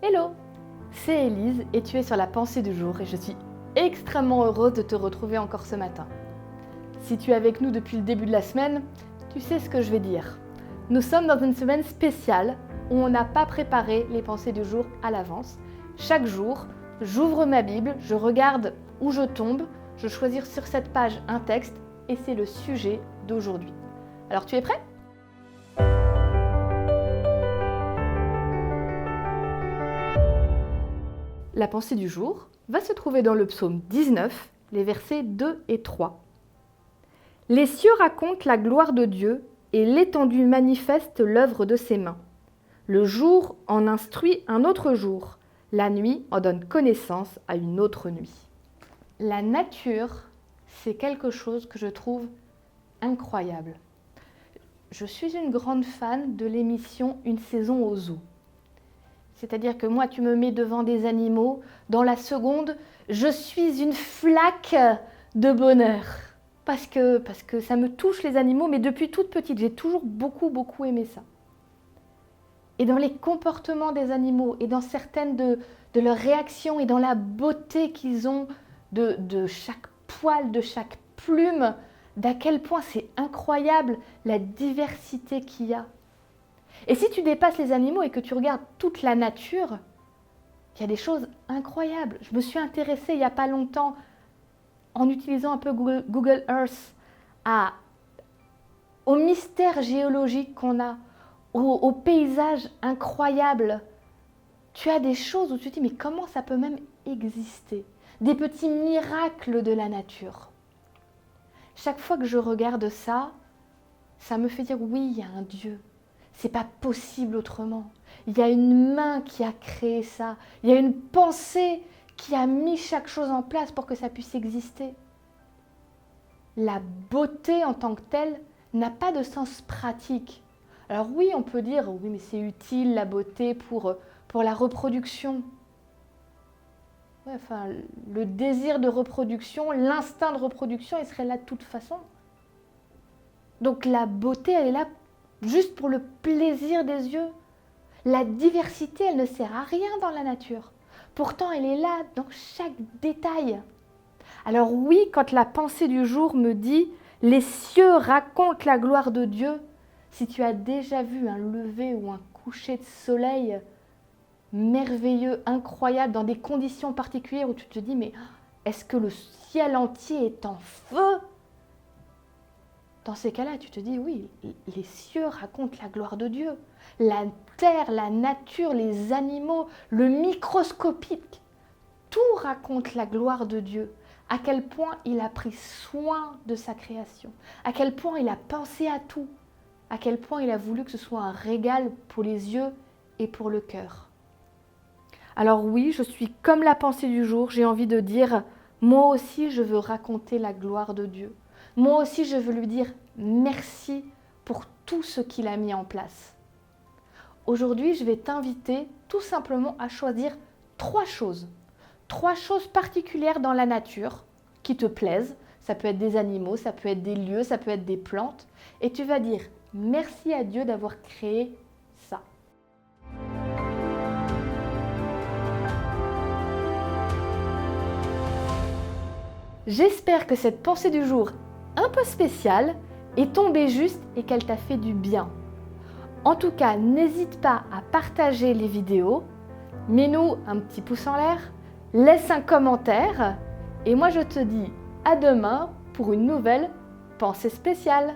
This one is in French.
Hello, c'est Élise et tu es sur la pensée du jour et je suis extrêmement heureuse de te retrouver encore ce matin. Si tu es avec nous depuis le début de la semaine, tu sais ce que je vais dire. Nous sommes dans une semaine spéciale où on n'a pas préparé les pensées du jour à l'avance. Chaque jour, j'ouvre ma Bible, je regarde où je tombe, je choisis sur cette page un texte et c'est le sujet d'aujourd'hui. Alors tu es prêt ? La pensée du jour va se trouver dans le psaume 19, les versets 2 et 3. Les cieux racontent la gloire de Dieu et l'étendue manifeste l'œuvre de ses mains. Le jour en instruit un autre jour, la nuit en donne connaissance à une autre nuit. La nature, c'est quelque chose que je trouve incroyable. Je suis une grande fan de l'émission Une saison au zoo. C'est-à-dire que moi, tu me mets devant des animaux, dans la seconde, je suis une flaque de bonheur. Parce que ça me touche les animaux, mais depuis toute petite, j'ai toujours beaucoup aimé ça. Et dans les comportements des animaux, et dans certaines de leurs réactions, et dans la beauté qu'ils ont de chaque poil, de chaque plume, d'à quel point c'est incroyable la diversité qu'il y a. Et si tu dépasses les animaux et que tu regardes toute la nature, il y a des choses incroyables. Je me suis intéressée il n'y a pas longtemps, en utilisant un peu Google Earth, au mystère géologique qu'on a, aux paysages incroyables. Tu as des choses où tu te dis, mais comment ça peut même exister ? Des petits miracles de la nature. Chaque fois que je regarde ça, ça me fait dire, oui, il y a un Dieu. C'est pas possible autrement. Il y a une main qui a créé ça. Il y a une pensée qui a mis chaque chose en place pour que ça puisse exister. La beauté en tant que telle n'a pas de sens pratique. Alors oui, on peut dire, oui, mais c'est utile la beauté pour la reproduction. Ouais, enfin, le désir de reproduction, l'instinct de reproduction, il serait là de toute façon. Donc la beauté, elle est là juste pour le plaisir des yeux. La diversité, elle ne sert à rien dans la nature. Pourtant, elle est là dans chaque détail. Alors oui, quand la pensée du jour me dit « Les cieux racontent la gloire de Dieu », si tu as déjà vu un lever ou un coucher de soleil merveilleux, incroyable, dans des conditions particulières où tu te dis « Mais est-ce que le ciel entier est en feu ?» Dans ces cas-là, tu te dis, oui, les cieux racontent la gloire de Dieu. La terre, la nature, les animaux, le microscopique, tout raconte la gloire de Dieu. À quel point il a pris soin de sa création. À quel point il a pensé à tout. À quel point il a voulu que ce soit un régal pour les yeux et pour le cœur. Alors oui, je suis comme la pensée du jour, j'ai envie de dire, moi aussi je veux raconter la gloire de Dieu. Moi aussi, je veux lui dire merci pour tout ce qu'il a mis en place. Aujourd'hui, je vais t'inviter tout simplement à choisir 3 choses. 3 choses particulières dans la nature qui te plaisent. Ça peut être des animaux, ça peut être des lieux, ça peut être des plantes. Et tu vas dire merci à Dieu d'avoir créé ça. J'espère que cette pensée du jour un peu spéciale est tombée juste et qu'elle t'a fait du bien. En tout cas, n'hésite pas à partager les vidéos, mets-nous un petit pouce en l'air, laisse un commentaire et moi je te dis à demain pour une nouvelle pensée spéciale.